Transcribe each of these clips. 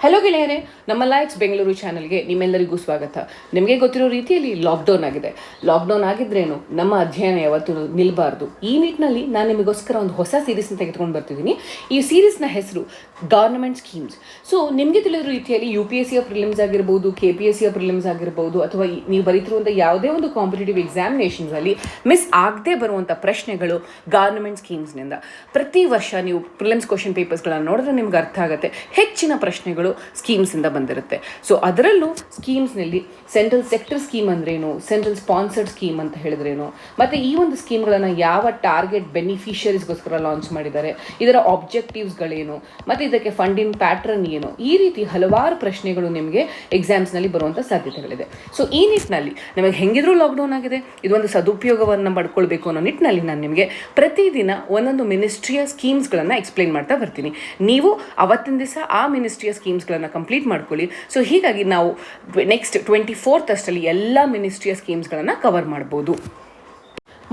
Hello ಗೆಳೆಯರೇ, ನಮ್ಮ likes Bengaluru ಚಾನಲ್ಗೆ ನಿಮ್ಮೆಲ್ಲರಿಗೂ ಸ್ವಾಗತ. ನಿಮಗೆ ಗೊತ್ತಿರೋ ರೀತಿಯಲ್ಲಿ ಲಾಕ್ಡೌನ್ ಆಗಿದೆ. ಲಾಕ್ಡೌನ್ ಆಗಿದ್ರೇನು ನಮ್ಮ ಅಧ್ಯಯನ ಯಾವತ್ತೂ ನಿಲ್ಲಬಾರ್ದು. ಈ ನಿಟ್ಟಿನಲ್ಲಿ ನಾನು ನಿಮಗೋಸ್ಕರ ಒಂದು ಹೊಸ ಸೀರೀಸ್ನ ತೆಗೆದುಕೊಂಡು ಬರ್ತಿದ್ದೀನಿ. ಈ ಸೀರೀಸ್ನ ಹೆಸರು ಗವರ್ನಮೆಂಟ್ ಸ್ಕೀಮ್ಸ್. ಸೊ ನಿಮಗೆ ತಿಳಿದಿರೋ ರೀತಿಯಲ್ಲಿ UPSC ಪ್ರಿಲಿಮ್ಸ್ ಆಗಿರ್ಬೋದು, KPSC ಪ್ರಿಲಿಮ್ಸ್ ಆಗಿರ್ಬೋದು, ಅಥವಾ ನೀವು ಬರೀತಿರುವಂಥ ಯಾವುದೇ ಒಂದು ಕಾಂಪಿಟೇಟಿವ್ ಎಕ್ಸಾಮಿನೇಷನ್ಸಲ್ಲಿ ಮಿಸ್ ಆಗದೆ ಬರುವಂಥ ಪ್ರಶ್ನೆಗಳು ಗವರ್ನಮೆಂಟ್ ಸ್ಕೀಮ್ಸ್ನಿಂದ. ಪ್ರತಿ ವರ್ಷ ನೀವು ಪ್ರಿಲಿಮ್ಸ್ ಕ್ವಶನ್ ಪೇಪರ್ಸ್ಗಳನ್ನು ನೋಡಿದ್ರೆ ನಿಮ್ಗೆ ಅರ್ಥ ಆಗುತ್ತೆ, ಹೆಚ್ಚಿನ ಪ್ರಶ್ನೆಗಳು ಸ್ಕೀಮ್ಸಿಂದ ಬಂದಿರುತ್ತೆ. ಸೊ ಅದರಲ್ಲೂ ಸ್ಕೀಮ್ಸ್ನಲ್ಲಿ ಸೆಂಟ್ರಲ್ ಸೆಕ್ಟರ್ ಸ್ಕೀಮ್ ಅಂದ್ರೇನು, ಸೆಂಟ್ರಲ್ ಸ್ಪಾನ್ಸರ್ಡ್ ಸ್ಕೀಮ್ ಅಂತ ಹೇಳಿದ್ರೇನು, ಮತ್ತು ಈ ಒಂದು ಸ್ಕೀಮ್ಗಳನ್ನು ಯಾವ ಟಾರ್ಗೆಟ್ ಬೆನಿಫಿಷರೀಸ್ಗೋಸ್ಕರ ಲಾಂಚ್ ಮಾಡಿದ್ದಾರೆ, ಇದರ ಆಬ್ಜೆಕ್ಟಿವ್ಸ್ಗಳೇನು, ಮತ್ತು ಇದಕ್ಕೆ ಫಂಡಿಂಗ್ ಪ್ಯಾಟ್ರನ್ ಏನು, ಈ ರೀತಿ ಹಲವಾರು ಪ್ರಶ್ನೆಗಳು ನಿಮಗೆ ಎಕ್ಸಾಮ್ಸ್ನಲ್ಲಿ ಬರುವಂಥ ಸಾಧ್ಯತೆಗಳಿದೆ. ಸೊ ಈ ನಿಟ್ಟಿನಲ್ಲಿ ನಮಗೆ ಹೆಂಗಿದ್ರೂ ಲಾಕ್ಡೌನ್ ಆಗಿದೆ, ಇದೊಂದು ಸದುಪಯೋಗವನ್ನು ಪಡ್ಕೊಳ್ಬೇಕು ಅನ್ನೋ ನಿಟ್ಟಿನಲ್ಲಿ ನಾನು ನಿಮಗೆ ಪ್ರತಿದಿನ ಒಂದೊಂದು ಮಿನಿಸ್ಟ್ರಿಯ ಸ್ಕೀಮ್ಸ್ಗಳನ್ನು ಎಕ್ಸ್ಪ್ಲೈನ್ ಮಾಡ್ತಾ ಬರ್ತೀನಿ. ನೀವು ಅವತ್ತಿನ ದಿವಸ ಆ ಮಿನಿಸ್ಟ್ರಿಯ ಸ್ಕೀಮ್ಸ್ಗಳನ್ನು ಕಂಪ್ಲೀಟ್ ಮಾಡ್ಕೊಳ್ಳಿ. ಸೊ ಹೀಗಾಗಿ ನಾವು ನೆಕ್ಸ್ಟ್ 24th ಅಷ್ಟರಲ್ಲಿ ಎಲ್ಲ ಮಿನಿಸ್ಟ್ರಿಯ ಸ್ಕೀಮ್ಸ್ಗಳನ್ನು ಕವರ್ ಮಾಡ್ಬೋದು.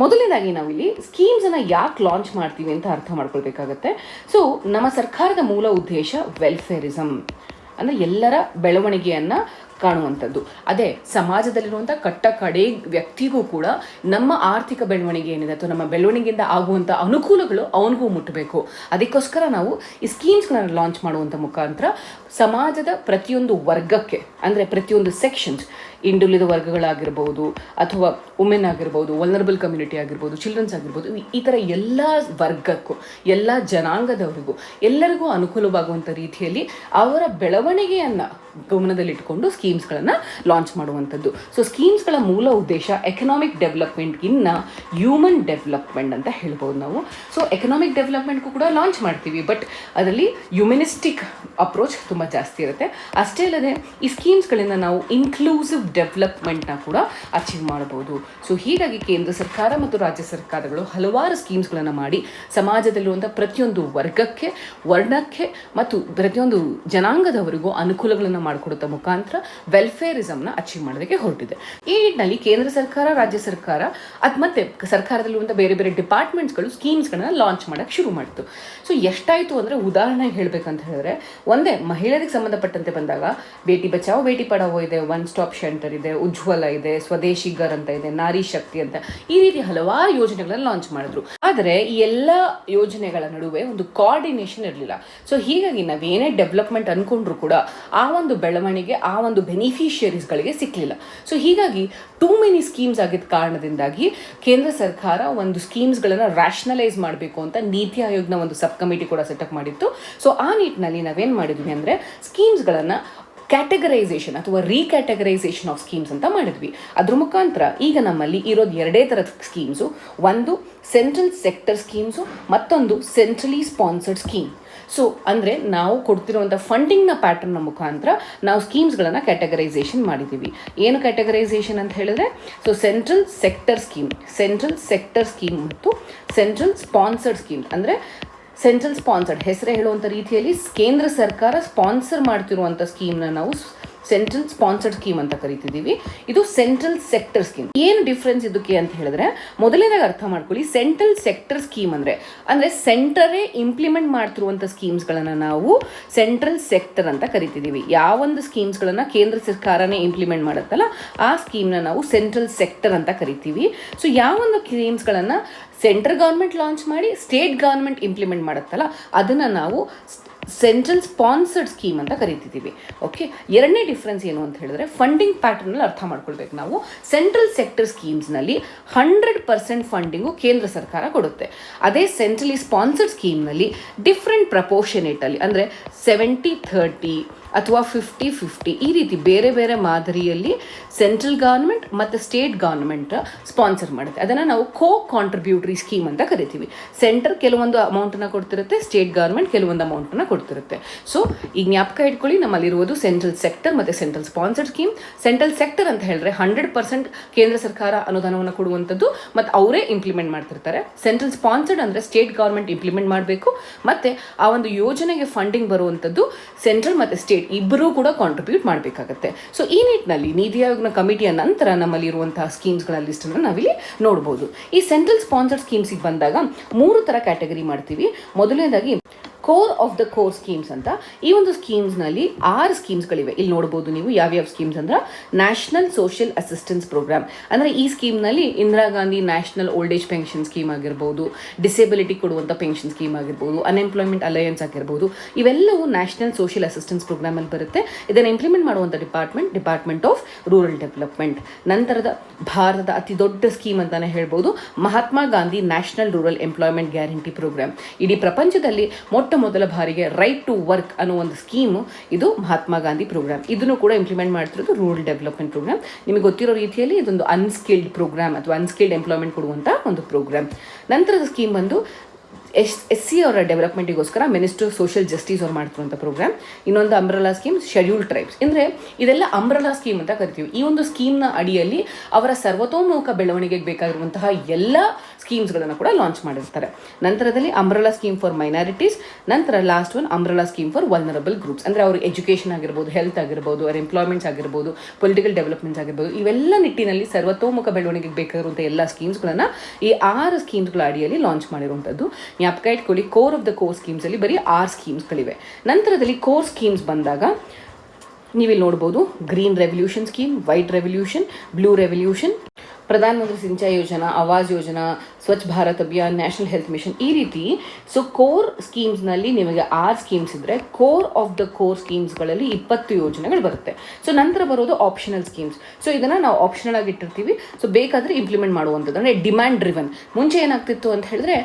ಮೊದಲನೇದಾಗಿ ನಾವಿಲ್ಲಿ ಸ್ಕೀಮ್ಸನ್ನು ಯಾಕೆ ಲಾಂಚ್ ಮಾಡ್ತೀವಿ ಅಂತ ಅರ್ಥ ಮಾಡ್ಕೊಳ್ಬೇಕಾಗತ್ತೆ. ಸೊ ನಮ್ಮ ಸರ್ಕಾರದ ಮೂಲ ಉದ್ದೇಶ ವೆಲ್ಫೇರಿಸಮ್, ಅಂದರೆ ಎಲ್ಲರ ಬೆಳವಣಿಗೆಯನ್ನು ಕಾಣುವಂಥದ್ದು. ಅದೇ ಸಮಾಜದಲ್ಲಿರುವಂಥ ಕಟ್ಟ ಕಡೆ ವ್ಯಕ್ತಿಗೂ ಕೂಡ ನಮ್ಮ ಆರ್ಥಿಕ ಬೆಳವಣಿಗೆ ಏನಿದೆ ಅಥವಾ ನಮ್ಮ ಬೆಳವಣಿಗೆಯಿಂದ ಆಗುವಂಥ ಅನುಕೂಲಗಳು ಅವನಿಗೂ ಮುಟ್ಟಬೇಕು. ಅದಕ್ಕೋಸ್ಕರ ನಾವು ಈ ಸ್ಕೀಮ್ಸ್ಗಳನ್ನು ಲಾಂಚ್ ಮಾಡುವಂಥ ಮುಖಾಂತರ ಸಮಾಜದ ಪ್ರತಿಯೊಂದು ವರ್ಗಕ್ಕೆ, ಅಂದರೆ ಪ್ರತಿಯೊಂದು ಸೆಕ್ಷನ್ಸ್, ಹಿಂದುಳಿದ ವರ್ಗಗಳಾಗಿರ್ಬೋದು, ಅಥವಾ ವುಮೆನ್ ಆಗಿರ್ಬೋದು, ವಲ್ನರಬಲ್ ಕಮ್ಯುನಿಟಿ ಆಗಿರ್ಬೋದು, ಚಿಲ್ಡ್ರನ್ಸ್ ಆಗಿರ್ಬೋದು, ಈ ಥರ ಎಲ್ಲ ವರ್ಗಕ್ಕೂ, ಎಲ್ಲ ಜನಾಂಗದವರಿಗೂ ಎಲ್ಲರಿಗೂ ಅನುಕೂಲವಾಗುವಂಥ ರೀತಿಯಲ್ಲಿ ಅವರ ಬೆಳವಣಿಗೆಯನ್ನು ಗಮನದಲ್ಲಿಟ್ಟುಕೊಂಡು ಸ್ಕೀಮ್ಸ್ಗಳನ್ನು ಲಾಂಚ್ ಮಾಡುವಂಥದ್ದು. ಸೊ ಸ್ಕೀಮ್ಸ್ಗಳ ಮೂಲ ಉದ್ದೇಶ ಎಕನಾಮಿಕ್ ಡೆವಲಪ್ಮೆಂಟ್ಗಿನ್ನ ಹ್ಯೂಮನ್ ಡೆವಲಪ್ಮೆಂಟ್ ಅಂತ ಹೇಳ್ಬೋದು ನಾವು. ಸೊ ಎಕನಾಮಿಕ್ ಡೆವಲಪ್ಮೆಂಟ್ಗೂ ಕೂಡ ಲಾಂಚ್ ಮಾಡ್ತೀವಿ, ಬಟ್ ಅದರಲ್ಲಿ ಹ್ಯೂಮನಿಸ್ಟಿಕ್ ಅಪ್ರೋಚ್ ತುಂಬ ಜಾಸ್ತಿ ಇರುತ್ತೆ. ಅಷ್ಟೇ ಅಲ್ಲದೆ ಈ ಸ್ಕೀಮ್ಸ್ಗಳಿಂದ ನಾವು ಇನ್ಕ್ಲೂಸಿವ್ ಡೆವಲಪ್ಮೆಂಟ್ನ ಕೂಡ ಅಚೀವ್ ಮಾಡ್ಬೋದು. ಸೊ ಹೀಗಾಗಿ ಕೇಂದ್ರ ಸರ್ಕಾರ ಮತ್ತು ರಾಜ್ಯ ಸರ್ಕಾರಗಳು ಹಲವಾರು ಸ್ಕೀಮ್ಸ್ಗಳನ್ನು ಮಾಡಿ ಸಮಾಜದಲ್ಲಿರುವಂಥ ಪ್ರತಿಯೊಂದು ವರ್ಗಕ್ಕೆ, ವರ್ಣಕ್ಕೆ ಮತ್ತು ಪ್ರತಿಯೊಂದು ಜನಾಂಗದವರಿಗೂ ಅನುಕೂಲಗಳನ್ನು ಮಾಡಿಕೊಡುತ್ತ ಮುಖಾಂತರ ವೆಲ್ಫೇರಿಸಮ್ನ ಅಚೀವ್ ಮಾಡೋದಕ್ಕೆ ಹೊರಟಿದೆ. ಈ ನಿಟ್ಟಿನಲ್ಲಿ ಕೇಂದ್ರ ಸರ್ಕಾರ, ರಾಜ್ಯ ಸರ್ಕಾರ ಮತ್ತು ಸರ್ಕಾರದಲ್ಲಿರುವಂಥ ಬೇರೆ ಬೇರೆ ಡಿಪಾರ್ಟ್ಮೆಂಟ್ಸ್ಗಳು ಸ್ಕೀಮ್ಸ್ಗಳನ್ನ ಲಾಂಚ್ ಮಾಡೋಕ್ಕೆ ಶುರು ಮಾಡಿತು. ಸೊ ಎಷ್ಟಾಯಿತು ಅಂದರೆ, ಉದಾಹರಣೆಗೆ ಹೇಳಬೇಕಂತ ಹೇಳಿದ್ರೆ, ಒಂದೇ ಮಹಿಳೆಯರಿಗೆ ಸಂಬಂಧಪಟ್ಟಂತೆ ಬಂದಾಗ ಬೇಟಿ ಬಚಾವೋ ಬೇಟಿ ಪಡಾವೋ ಇದೆ, ಒನ್ ಸ್ಟಾಪ್ ಶೆಲ್ಟರ್ ಇದೆ, ಉಜ್ವಲ ಇದೆ, ಸ್ವದೇಶಿ ಗರ್ ಅಂತ ಇದೆ, ನಾರಿ ಶಕ್ತಿ ಅಂತ, ಈ ರೀತಿ ಹಲವಾರು ಯೋಜನೆಗಳನ್ನು ಲಾಂಚ್ ಮಾಡಿದ್ರು. ಆದರೆ ಈ ಎಲ್ಲ ಯೋಜನೆಗಳ ನಡುವೆ ಒಂದು ಕೋಆರ್ಡಿನೇಷನ್ ಇರಲಿಲ್ಲ. ಸೊ ಹೀಗಾಗಿ ನಾವೇನೇ ಡೆವಲಪ್ಮೆಂಟ್ ಅಂದ್ಕೊಂಡ್ರು ಕೂಡ ಆ ಒಂದು ಬೆಳವಣಿಗೆ ಆ ಒಂದು ಬೆನಿಫಿಷಿಯರೀಸ್ಗಳಿಗೆ ಸಿಕ್ಕಲಿಲ್ಲ. ಸೊ ಹೀಗಾಗಿ ಟೂ ಮೆನಿ ಸ್ಕೀಮ್ಸ್ ಆಗಿದ್ದ ಕಾರಣದಿಂದಾಗಿ ಕೇಂದ್ರ ಸರ್ಕಾರ ಒಂದು ಸ್ಕೀಮ್ಸ್ಗಳನ್ನು ರ್ಯಾಷನಲೈಸ್ ಮಾಡಬೇಕು ಅಂತ ನೀತಿ ಆಯೋಗನ ಒಂದು ಸಬ್ ಕಮಿಟಿ ಕೂಡ ಸೆಟಪ್ ಮಾಡಿತ್ತು. ಸೊ ಆ ನಿಟ್ಟಿನಲ್ಲಿ ನಾವೇನು ಮಾಡಿದ್ವಿ ಅಂದರೆ, ಸ್ಕೀಮ್ಸ್ಗಳನ್ನು ಕ್ಯಾಟಗರೈಸೇಷನ್ ಅಥವಾ ರೀಕ್ಯಾಟಗರೈಸೇಷನ್ ಆಫ್ ಸ್ಕೀಮ್ಸ್ ಅಂತ ಮಾಡಿದ್ವಿ. ಅದ್ರ ಮುಖಾಂತರ ಈಗ ನಮ್ಮಲ್ಲಿ ಇರೋದು ಎರಡೇ ಥರದ ಸ್ಕೀಮ್ಸು. ಒಂದು ಸೆಂಟ್ರಲ್ ಸೆಕ್ಟರ್ ಸ್ಕೀಮ್ಸು, ಮತ್ತೊಂದು ಸೆಂಟ್ರಲಿ ಸ್ಪಾನ್ಸರ್ಡ್ ಸ್ಕೀಮ್. ಸೊ ಅಂದರೆ ನಾವು ಕೊಡ್ತಿರುವಂಥ ಫಂಡಿಂಗ್ನ ಪ್ಯಾಟರ್ನ್ನ ಮುಖಾಂತರ ನಾವು ಸ್ಕೀಮ್ಸ್ಗಳನ್ನು ಕ್ಯಾಟಗರೈಸೇಷನ್ ಮಾಡಿದ್ದೀವಿ. ಏನು ಕ್ಯಾಟಗರೈಸೇಷನ್ ಅಂತ ಹೇಳಿದ್ರೆ, ಸೊ ಸೆಂಟ್ರಲ್ ಸೆಕ್ಟರ್ ಸ್ಕೀಮ್ ಮತ್ತು ಸೆಂಟ್ರಲ್ ಸ್ಪಾನ್ಸರ್ಡ್ ಸ್ಕೀಮ್. ಅಂದರೆ ಸೆಂಟ್ರಲ್ ಸ್ಪಾನ್ಸರ್ಡ್ ಹೆಸರೇ ಹೇಳುವಂಥ ರೀತಿಯಲ್ಲಿ ಕೇಂದ್ರ ಸರ್ಕಾರ ಸ್ಪಾನ್ಸರ್ ಮಾಡ್ತಿರುವಂಥ ಸ್ಕೀಮ್ನ ನಾವು ಸೆಂಟ್ರಲ್ ಸ್ಪಾನ್ಸರ್ಡ್ ಸ್ಕೀಮ್ ಅಂತ ಕರಿತಿದ್ದೀವಿ. ಇದು ಸೆಂಟ್ರಲ್ ಸೆಕ್ಟರ್ ಸ್ಕೀಮ್. ಏನು ಡಿಫ್ರೆನ್ಸ್ ಇದಕ್ಕೆ ಅಂತ ಹೇಳಿದ್ರೆ, ಮೊದಲನೇದಾಗಿ ಅರ್ಥ ಮಾಡ್ಕೊಳ್ಳಿ, ಸೆಂಟ್ರಲ್ ಸೆಕ್ಟರ್ ಸ್ಕೀಮ್ ಅಂದರೆ ಸೆಂಟರೇ ಇಂಪ್ಲಿಮೆಂಟ್ ಮಾಡ್ತಿರುವಂಥ ಸ್ಕೀಮ್ಸ್ಗಳನ್ನು ನಾವು ಸೆಂಟ್ರಲ್ ಸೆಕ್ಟರ್ ಅಂತ ಕರಿತಿದ್ದೀವಿ. ಯಾವೊಂದು ಸ್ಕೀಮ್ಸ್ಗಳನ್ನು ಕೇಂದ್ರ ಸರ್ಕಾರನೇ ಇಂಪ್ಲಿಮೆಂಟ್ ಮಾಡುತ್ತಲ್ಲ ಆ ಸ್ಕೀಮ್ನ ನಾವು ಸೆಂಟ್ರಲ್ ಸೆಕ್ಟರ್ ಅಂತ ಕರಿತೀವಿ. ಸೊ ಯಾವೊಂದು ಸ್ಕೀಮ್ಸ್ಗಳನ್ನು ಸೆಂಟ್ರಲ್ ಗೌರ್ಮೆಂಟ್ ಲಾಂಚ್ ಮಾಡಿ ಸ್ಟೇಟ್ ಗೌರ್ಮೆಂಟ್ ಇಂಪ್ಲಿಮೆಂಟ್ ಮಾಡುತ್ತಲ್ಲ ಅದನ್ನು ನಾವು ಸೆಂಟ್ರಲ್ ಸ್ಪಾನ್ಸರ್ಡ್ ಸ್ಕೀಮ್ ಅಂತ ಕರಿತಿದ್ದೀವಿ. ಓಕೆ, ಎರಡನೇ ಡಿಫ್ರೆನ್ಸ್ ಏನು ಅಂತ ಹೇಳಿದ್ರೆ, ಫಂಡಿಂಗ್ ಪ್ಯಾಟರ್ನಲ್ಲಿ ಅರ್ಥ ಮಾಡ್ಕೊಳ್ಬೇಕು ನಾವು. ಸೆಂಟ್ರಲ್ ಸೆಕ್ಟರ್ ಸ್ಕೀಮ್ಸ್ನಲ್ಲಿ 100% ಫಂಡಿಂಗು ಕೇಂದ್ರ ಸರ್ಕಾರ ಕೊಡುತ್ತೆ. ಅದೇ ಸೆಂಟ್ರಲಿ ಸ್ಪಾನ್ಸರ್ಡ್ ಸ್ಕೀಮ್ನಲ್ಲಿ ಡಿಫ್ರೆಂಟ್ ಪ್ರಪೋರ್ಷನೇಟಲ್ಲಿ, ಅಂದರೆ 70-30 ಅಥವಾ 50-50 ಈ ರೀತಿ ಬೇರೆ ಬೇರೆ ಮಾದರಿಯಲ್ಲಿ ಸೆಂಟ್ರಲ್ ಗೌರ್ಮೆಂಟ್ ಮತ್ತು ಸ್ಟೇಟ್ ಗೌರ್ಮೆಂಟ್ ಸ್ಪಾನ್ಸರ್ ಮಾಡುತ್ತೆ. ಅದನ್ನು ನಾವು ಕಾಂಟ್ರಿಬ್ಯೂಟರಿ ಸ್ಕೀಮ್ ಅಂತ ಕರಿತೀವಿ. ಸೆಂಟರ್ ಕೆಲವೊಂದು ಅಮೌಂಟನ್ನು ಕೊಡ್ತಿರುತ್ತೆ, ಸ್ಟೇಟ್ ಗೌರ್ಮೆಂಟ್ ಕೆಲವೊಂದು ಅಮೌಂಟನ್ನು ಕೊಡ್ತಿರುತ್ತೆ. ಸೊ ಈಗ ಜ್ಞಾಪಕ ಇಟ್ಕೊಳ್ಳಿ, ನಮ್ಮಲ್ಲಿರುವುದು ಸೆಂಟ್ರಲ್ ಸೆಕ್ಟರ್ ಮತ್ತು central sponsored scheme. Central sector ಅಂತ ಹೇಳಿದ್ರೆ 100% ಕೇಂದ್ರ ಸರ್ಕಾರ ಅನುದಾನವನ್ನು ಕೊಡುವಂಥದ್ದು ಮತ್ತು ಅವರೇ ಇಂಪ್ಲಿಮೆಂಟ್ ಮಾಡ್ತಿರ್ತಾರೆ. ಸೆಂಟ್ರಲ್ ಸ್ಪಾನ್ಸರ್ಡ್ ಅಂದರೆ ಸ್ಟೇಟ್ ಗೌರ್ಮೆಂಟ್ ಇಂಪ್ಲಿಮೆಂಟ್ ಮಾಡಬೇಕು ಮತ್ತು ಆ ಒಂದು ಯೋಜನೆಗೆ ಫಂಡಿಂಗ್ ಬರುವಂಥದ್ದು ಸೆಂಟ್ರಲ್ ಮತ್ತು ಸ್ಟೇಟ್ ಇಬ್ಬರೂ ಕೂಡ ಕಾಂಟ್ರಿಬ್ಯೂಟ್ ಮಾಡಬೇಕಾಗತ್ತೆ. ಸೊ ಈ ನಿಟ್ಟಿನಲ್ಲಿ ನೀತಿ ಆಯೋಗನ ಕಮಿಟಿಯ ನಂತರ ನಮ್ಮಲ್ಲಿ ಇರುವಂತಹ ಸ್ಕೀಮ್ಸ್ಗಳ ಲಿಸ್ಟನ್ನು ನಾವಿಲ್ಲಿ ನೋಡ್ಬೋದು. ಈ ಸೆಂಟ್ರಲ್ ಸ್ಪಾನ್ಸರ್ಡ್ ಸ್ಕೀಮ್ಸಿಗೆ ಬಂದಾಗ 3 ಥರ ಕ್ಯಾಟಗರಿ ಮಾಡ್ತೀವಿ. ಮೊದಲನೇದಾಗಿ core of the core schemes ಅಂತ. ಈ ಒಂದು ಸ್ಕೀಮ್ಸ್ನಲ್ಲಿ 6 ಸ್ಕೀಮ್ಸ್ಗಳಿವೆ. ಇಲ್ಲಿ ನೋಡ್ಬೋದು ನೀವು ಯಾವ್ಯಾವ ಸ್ಕೀಮ್ಸ್ ಅಂದ್ರೆ ನ್ಯಾಷನಲ್ ಸೋಷಿಯಲ್ ಅಸಿಸ್ಟೆನ್ಸ್ ಪ್ರೋಗ್ರಾಮ್. ಅಂದರೆ ಈ ಸ್ಕೀಮ್ನಲ್ಲಿ Indira Gandhi national old age pension scheme ಆಗಿರ್ಬೋದು, ಡಿಸೇಬಿಲಿಟಿ ಕೊಡುವಂಥ ಪೆನ್ಷನ್ ಸ್ಕೀಮ್ ಆಗಿರ್ಬೋದು, ಅನ್ಎಂಪ್ಲಾಯ್ಮೆಂಟ್ ಅಲಯನ್ಸ್ ಆಗಿರ್ಬೋದು, ಇವೆಲ್ಲವೂ ನ್ಯಾಷನಲ್ ಸೋಷಿಯಲ್ ಅಸಿಸ್ಟೆನ್ಸ್ ಪ್ರೋಗ್ರಾಮಲ್ಲಿ ಬರುತ್ತೆ. ಇದನ್ನು ಇಂಪ್ಲಿಮೆಂಟ್ ಮಾಡುವಂಥ ಡಿಪಾರ್ಟ್ಮೆಂಟ್ ಆಫ್ ರೂರಲ್ ಡೆವಲಪ್ಮೆಂಟ್. ನಂತರದ ಭಾರತದ ಅತಿ ದೊಡ್ಡ ಸ್ಕೀಮ್ ಅಂತಾನೆ ಹೇಳ್ಬೋದು Mahatma Gandhi national rural employment guarantee programme. ಇಡೀ ಪ್ರಪಂಚದಲ್ಲಿ ಮೊಟ್ಟ ಮೊದಲ ಬಾರಿಗೆ ರೈಟ್ ಟು ವರ್ಕ್ ಅನ್ನೋ ಒಂದು ಸ್ಕೀಮು ಇದು ಮಹಾತ್ಮ ಗಾಂಧಿ ಪ್ರೋಗ್ರಾಮ್. ಇದನ್ನು ಕೂಡ ಇಂಪ್ಲಿಮೆಂಟ್ ಮಾಡ್ತಿರೋದು ರೂರಲ್ ಡೆವಲಪ್ಮೆಂಟ್ ಪ್ರೋಗ್ರಾಮ್. ನಿಮಗೆ ಗೊತ್ತಿರೋ ರೀತಿಯಲ್ಲಿ ಇದೊಂದು ಅನ್ಸ್ಕಿಲ್ಡ್ ಪ್ರೋಗ್ರಾಮ್ ಅಥವಾ ಅನ್ಸ್ಕಿಲ್ಡ್ ಎಂಪ್ಲಾಯ್ಮೆಂಟ್ ಕೊಡುವಂಥ ಒಂದು ಪ್ರೋಗ್ರಾಮ್. ನಂತರದ ಸ್ಕೀಮ್ ಬಂದು SC ಅವರ ಡೆವಲಪ್ಮೆಂಟಿಗೋಸ್ಕರ ಮಿನಿಸ್ಟ್ರಿ ಆಫ್ ಸೋಷಿಯಲ್ ಜಸ್ಟಿಸ್ ಅವ್ರು ಮಾಡ್ತಿರುವಂಥ ಪ್ರೋಗ್ರಾಮ್. ಇನ್ನೊಂದು ಅಂಬ್ರೆಲಾ ಸ್ಕೀಮ್ ಶೆಡ್ಯೂಲ್ಡ್ ಟ್ರೈಬ್ಸ್. ಅಂದರೆ ಇದೆಲ್ಲ ಅಂಬ್ರೆಲಾ ಸ್ಕೀಮ್ ಅಂತ ಕರಿತೀವಿ. ಈ ಒಂದು ಸ್ಕೀಮ್ನ ಅಡಿಯಲ್ಲಿ ಅವರ ಸರ್ವತೋಮುಖ ಬೆಳವಣಿಗೆಗೆ ಬೇಕಾಗಿರುವಂತಹ ಎಲ್ಲ ಸ್ಕೀಮ್ಸ್ಗಳನ್ನು ಕೂಡ ಲಾಂಚ್ ಮಾಡಿರ್ತಾರೆ. ನಂತರದಲ್ಲಿ ಅಂಬ್ರೆಲಾ ಸ್ಕೀಮ್ ಫಾರ್ ಮೈನಾರಿಟೀಸ್, ನಂತರ last one umbrella scheme for vulnerable groups. ಅಂದರೆ ಅವ್ರಿಗೆ ಎಜುಕೇಷನ್ ಆಗಿರ್ಬೋದು, ಹೆಲ್ತ್ ಆಗಿರ್ಬೋದು, ಅವ್ರ ಎಂಪ್ಲಾಯ್ಮೆಂಟ್ಸ್ ಆಗಿರ್ಬೋದು, ಪೊಲಿಟಿಕಲ್ ಡೆವಲಪ್ಮೆಂಟ್ಸ್ ಆಗಿರ್ಬೋದು, ಇವೆಲ್ಲ ನಿಟ್ಟಿನಲ್ಲಿ ಸರ್ವತೋಮುಖ ಬೆಳವಣಿಗೆಗೆ ಬೇಕಾಗಿರುವಂಥ ಎಲ್ಲ ಸ್ಕೀಮ್ಸ್ಗಳನ್ನು ಈ 6 ಸ್ಕೀಮ್ಸ್ಗಳ ಅಡಿಯಲ್ಲಿ ಲಾಂಚ್ ಮಾಡಿರುವಂಥದ್ದು. ಜ್ಞಾಪಕ ಇಟ್ಕೊಳ್ಳಿ, ಕೋರ್ ಆಫ್ ದ ಕೋರ್ ಸ್ಕೀಮ್ಸಲ್ಲಿ ಬರೀ 6 ಸ್ಕೀಮ್ಸ್ಗಳಿವೆ. ನಂತರದಲ್ಲಿ ಕೋರ್ ಸ್ಕೀಮ್ಸ್ ಬಂದಾಗ ನೀವಿಲ್ಲಿ ನೋಡ್ಬೋದು green revolution scheme, white revolution, blue revolution, Pradhan Mantri Sinchai Yojana, Awas Yojana, Swachh Bharat Abhiyan, national health mission, ಈ ರೀತಿ. ಸೊ ಕೋರ್ ಸ್ಕೀಮ್ಸ್ನಲ್ಲಿ ನಿಮಗೆ 6 ಸ್ಕೀಮ್ಸ್ ಇದ್ದರೆ ಕೋರ್ ಆಫ್ ದ ಕೋರ್ ಸ್ಕೀಮ್ಸ್ಗಳಲ್ಲಿ 20 ಯೋಜನೆಗಳು ಬರುತ್ತೆ. ಸೊ ನಂತರ ಬರೋದು ಆಪ್ಷನಲ್ ಸ್ಕೀಮ್ಸ್. ಸೊ ಇದನ್ನು ನಾವು ಆಪ್ಷನಲ್ ಆಗಿ ಇಟ್ಟಿರ್ತೀವಿ. ಸೊ ಬೇಕಾದರೆ ಇಂಪ್ಲಿಮೆಂಟ್ ಮಾಡುವಂಥದ್ದು ಅಂದರೆ ಡಿಮ್ಯಾಂಡ್ ಡ್ರಿವನ್. ಮುಂಚೆ ಏನಾಗ್ತಿತ್ತು ಅಂತ ಹೇಳಿದ್ರೆ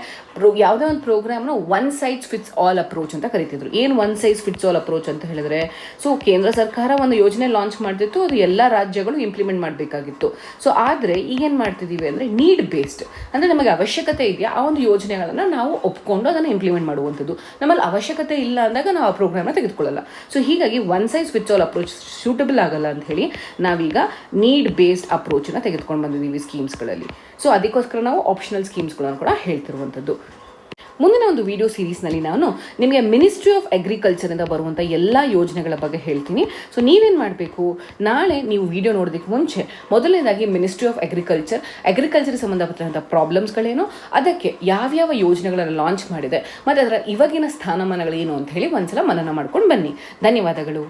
ಯಾವುದೇ ಒಂದು ಪ್ರೋಗ್ರಾಮ್ನ one size fits all approach ಅಂತ ಕರಿತಿದ್ರು. ಏನು one size fits all approach ಅಂತ ಹೇಳಿದ್ರೆ, ಸೊ ಕೇಂದ್ರ ಸರ್ಕಾರ ಒಂದು ಯೋಜನೆ ಲಾಂಚ್ ಮಾಡ್ತಿತ್ತು, ಅದು ಎಲ್ಲ ರಾಜ್ಯಗಳು ಇಂಪ್ಲಿಮೆಂಟ್ ಮಾಡಬೇಕಾಗಿತ್ತು. ಸೊ ಆದರೆ ಈಗೇನು ಮಾಡ್ತಿದ್ದೀವಿ ಅಂದರೆ ನೀಡ್ ಬೇಸ್ಡ್, ಅಂದರೆ ನಮಗೆ ಅವಶ್ಯಕತೆ ಇದೆಯಾ ಆ ಒಂದು ಯೋಜನೆಗಳನ್ನು ನಾವು ಒಪ್ಕೊಂಡು ಅದನ್ನು ಇಂಪ್ಲಿಮೆಂಟ್ ಮಾಡುವಂಥದ್ದು. ನಮ್ಮಲ್ಲಿ ಅವಶ್ಯಕತೆ ಇಲ್ಲ ಅಂದಾಗ ನಾವು ಆ ಪ್ರೋಗ್ರಾಮ್ನ ತೆಗೆದುಕೊಳ್ಳಲ್ಲ. ಸೊ ಹೀಗಾಗಿ one size fits all approach suitable ಆಗಲ್ಲ ಅಂತ ಹೇಳಿ ನಾವೀಗ ನೀಡ್ ಬೇಸ್ಡ್ ಅಪ್ರೋಚನ್ನು ತೆಗೆದುಕೊಂಡು ಬಂದಿದ್ದೀವಿ ಸ್ಕೀಮ್ಸ್ಗಳಲ್ಲಿ. ಸೊ ಅದಕ್ಕೋಸ್ಕರ ನಾವು ಆಪ್ಷನಲ್ ಸ್ಕೀಮ್ಸ್ಗಳನ್ನು ಕೂಡ ಹೇಳ್ತಿರುವಂಥದ್ದು. ಮುಂದಿನ ಒಂದು ವಿಡಿಯೋ ಸೀರೀಸ್ನಲ್ಲಿ ನಾನು ನಿಮಗೆ ಮಿನಿಸ್ಟ್ರಿ ಆಫ್ ಅಗ್ರಿಕಲ್ಚರಿಂದ ಬರುವಂಥ ಎಲ್ಲ ಯೋಜನೆಗಳ ಬಗ್ಗೆ ಹೇಳ್ತೀನಿ. ಸೊ ನೀವೇನು ಮಾಡಬೇಕು, ನಾಳೆ ನೀವು ವಿಡಿಯೋ ನೋಡೋದಕ್ಕೆ ಮುಂಚೆ ಮೊದಲನೇದಾಗಿ ಮಿನಿಸ್ಟ್ರಿ ಆಫ್ ಅಗ್ರಿಕಲ್ಚರ್ಗೆ ಸಂಬಂಧಪಟ್ಟಂಥ ಪ್ರಾಬ್ಲಮ್ಸ್ಗಳೇನು, ಅದಕ್ಕೆ ಯಾವ್ಯಾವ ಯೋಜನೆಗಳನ್ನು ಲಾಂಚ್ ಮಾಡಿದೆ ಮತ್ತು ಅದರ ಇವಾಗಿನ ಸ್ಥಾನಮಾನಗಳೇನು ಅಂತ ಹೇಳಿ ಒಂದ್ಸಲ ಮನನ ಮಾಡ್ಕೊಂಡು ಬನ್ನಿ. ಧನ್ಯವಾದಗಳು.